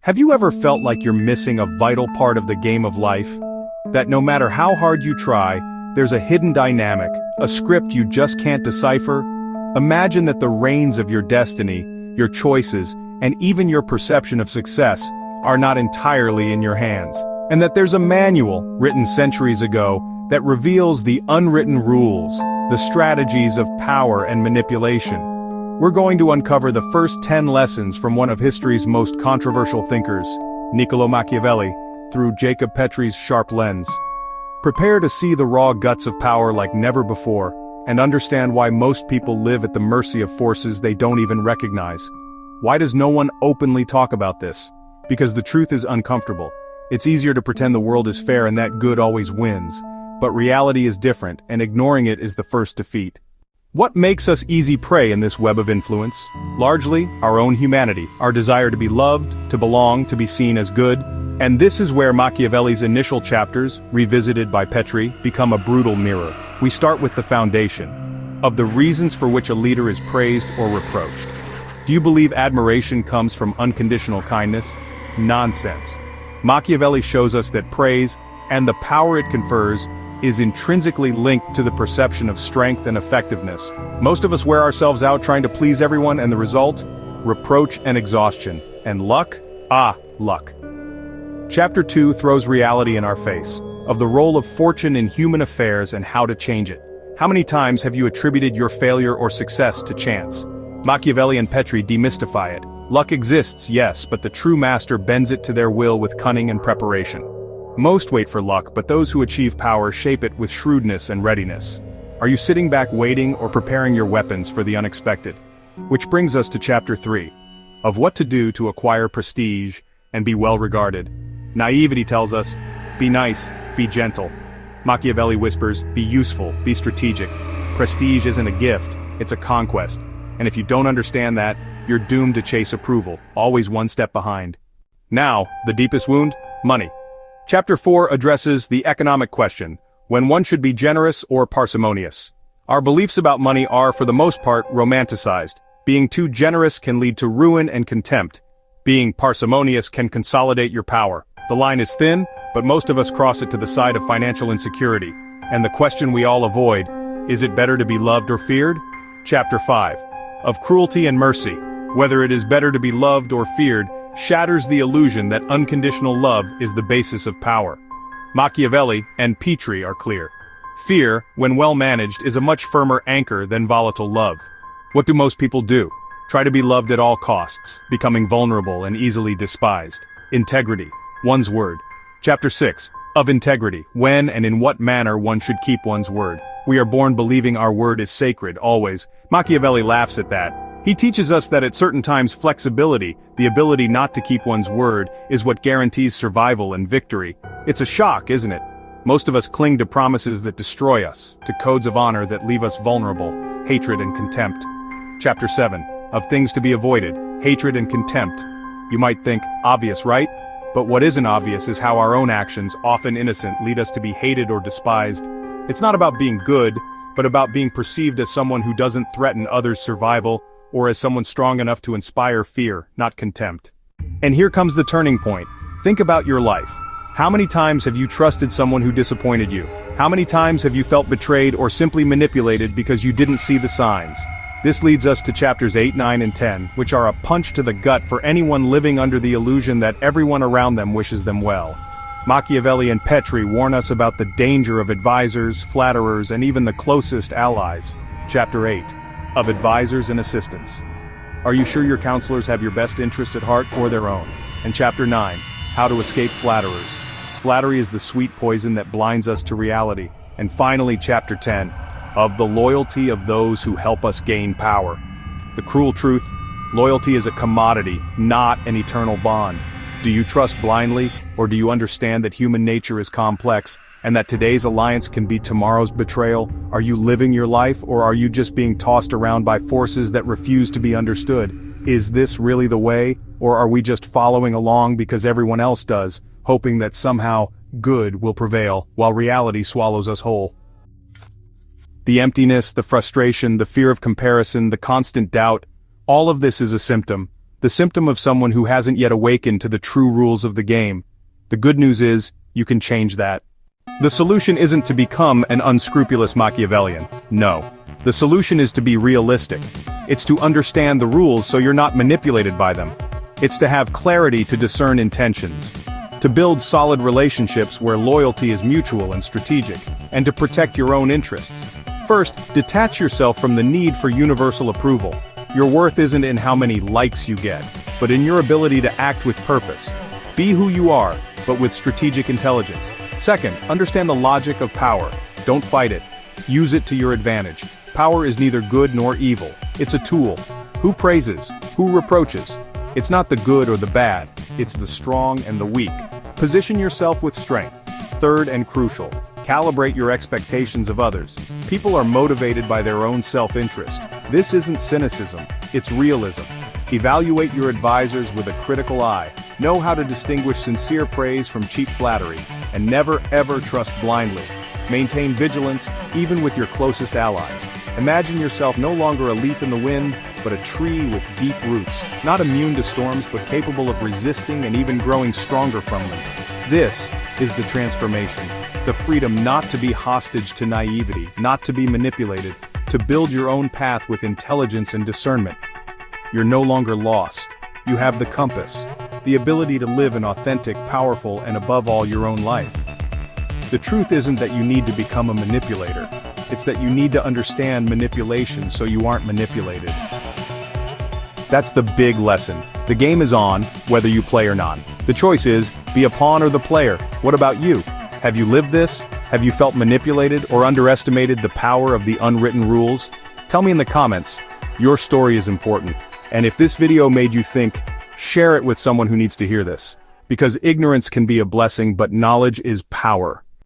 Have you ever felt like you're missing a vital part of the game of life? That no matter how hard you try, there's a hidden dynamic, a script you just can't decipher? Imagine that the reins of your destiny, your choices, and even your perception of success are not entirely in your hands, and that there's a manual, written centuries ago, that reveals the unwritten rules, the strategies of power and manipulation. We're going to uncover the first 10 lessons from one of history's most controversial thinkers, Niccolo Machiavelli, through Jacob Petry's sharp lens. Prepare to see the raw guts of power like never before, and understand why most people live at the mercy of forces they don't even recognize. Why does no one openly talk about this? Because the truth is uncomfortable. It's easier to pretend the world is fair and that good always wins. But reality is different, and ignoring it is the first defeat. What makes us easy prey in this web of influence? Largely, our own humanity, our desire to be loved, to belong, to be seen as good. And this is where Machiavelli's initial chapters, revisited by Petry, become a brutal mirror. We start with the foundation of the reasons for which a leader is praised or reproached. Do you believe admiration comes from unconditional kindness? Nonsense. Machiavelli shows us that praise, and the power it confers, is intrinsically linked to the perception of strength and effectiveness. Most of us wear ourselves out trying to please everyone, and the result? Reproach and exhaustion. And luck? Luck. Chapter 2 throws reality in our face, of the role of fortune in human affairs and how to change it. How many times have you attributed your failure or success to chance? Machiavelli and Petry demystify it. Luck exists, yes, but the true master bends it to their will with cunning and preparation. Most wait for luck, but those who achieve power shape it with shrewdness and readiness. Are you sitting back waiting or preparing your weapons for the unexpected? Which brings us to Chapter 3, of what to do to acquire prestige and be well regarded. Naivety tells us, be nice, be gentle. Machiavelli whispers, be useful, be strategic. Prestige isn't a gift, it's a conquest. And if you don't understand that, you're doomed to chase approval, always one step behind. Now, the deepest wound? Money. Chapter 4 addresses the economic question, when one should be generous or parsimonious. Our beliefs about money are, for the most part, romanticized. Being too generous can lead to ruin and contempt. Being parsimonious can consolidate your power. The line is thin, but most of us cross it to the side of financial insecurity. And the question we all avoid, is it better to be loved or feared? Chapter 5. Of cruelty and mercy. Whether it is better to be loved or feared, shatters the illusion that unconditional love is the basis of power. Machiavelli and Petry are clear. Fear, when well managed, is a much firmer anchor than volatile love. What do most people do? Try to be loved at all costs, becoming vulnerable and easily despised. Integrity, one's word. Chapter 6. Of integrity, when and in what manner one should keep one's word. We are born believing our word is sacred, always. Machiavelli laughs at that. He teaches us that at certain times flexibility, the ability not to keep one's word, is what guarantees survival and victory. It's a shock, isn't it? Most of us cling to promises that destroy us, to codes of honor that leave us vulnerable, hatred and contempt. Chapter 7. Of things to be avoided, hatred and contempt. You might think, obvious, right? But what isn't obvious is how our own actions, often innocent, lead us to be hated or despised. It's not about being good, but about being perceived as someone who doesn't threaten others' survival, or as someone strong enough to inspire fear, not contempt. And here comes the turning point. Think about your life. How many times have you trusted someone who disappointed you? How many times have you felt betrayed or simply manipulated because you didn't see the signs? This leads us to chapters 8, 9, and 10, which are a punch to the gut for anyone living under the illusion that everyone around them wishes them well. Machiavelli and Petry warn us about the danger of advisors, flatterers, and even the closest allies. Chapter 8. Of advisors and assistants. Are you sure your counselors have your best interests at heart or their own? And Chapter 9. How to escape flatterers. Flattery is the sweet poison that blinds us to reality. And finally, Chapter 10. Of the loyalty of those who help us gain power. The cruel truth, loyalty is a commodity, not an eternal bond. Do you trust blindly, or do you understand that human nature is complex, and that today's alliance can be tomorrow's betrayal? Are you living your life, or are you just being tossed around by forces that refuse to be understood? Is this really the way, or are we just following along because everyone else does, hoping that somehow good will prevail, while reality swallows us whole? The emptiness, the frustration, the fear of comparison, the constant doubt, all of this is a symptom, the symptom of someone who hasn't yet awakened to the true rules of the game. The good news is, you can change that. The solution isn't to become an unscrupulous Machiavellian. No. The solution is to be realistic. It's to understand the rules so you're not manipulated by them. It's to have clarity to discern intentions. To build solid relationships where loyalty is mutual and strategic, and to protect your own interests. First, detach yourself from the need for universal approval. Your worth isn't in how many likes you get, but in your ability to act with purpose. Be who you are, but with strategic intelligence. Second, understand the logic of power. Don't fight it. Use it to your advantage. Power is neither good nor evil. It's a tool. Who praises? Who reproaches? It's not the good or the bad. It's the strong and the weak. Position yourself with strength. Third and crucial, calibrate your expectations of others. People are motivated by their own self-interest. This isn't cynicism, it's realism. Evaluate your advisors with a critical eye. Know how to distinguish sincere praise from cheap flattery, and never ever trust blindly. Maintain vigilance, even with your closest allies. Imagine yourself no longer a leaf in the wind, but a tree with deep roots, not immune to storms but capable of resisting and even growing stronger from them. This is the transformation, the freedom not to be hostage to naivety, not to be manipulated, to build your own path with intelligence and discernment. You're no longer lost. You have the compass, the ability to live an authentic, powerful, and above all your own life. The truth isn't that you need to become a manipulator. It's that you need to understand manipulation so you aren't manipulated. That's the big lesson. The game is on, whether you play or not. The choice is, be a pawn or the player. What about you? Have you lived this? Have you felt manipulated or underestimated the power of the unwritten rules? Tell me in the comments. Your story is important. And if this video made you think, share it with someone who needs to hear this. Because ignorance can be a blessing, but knowledge is power.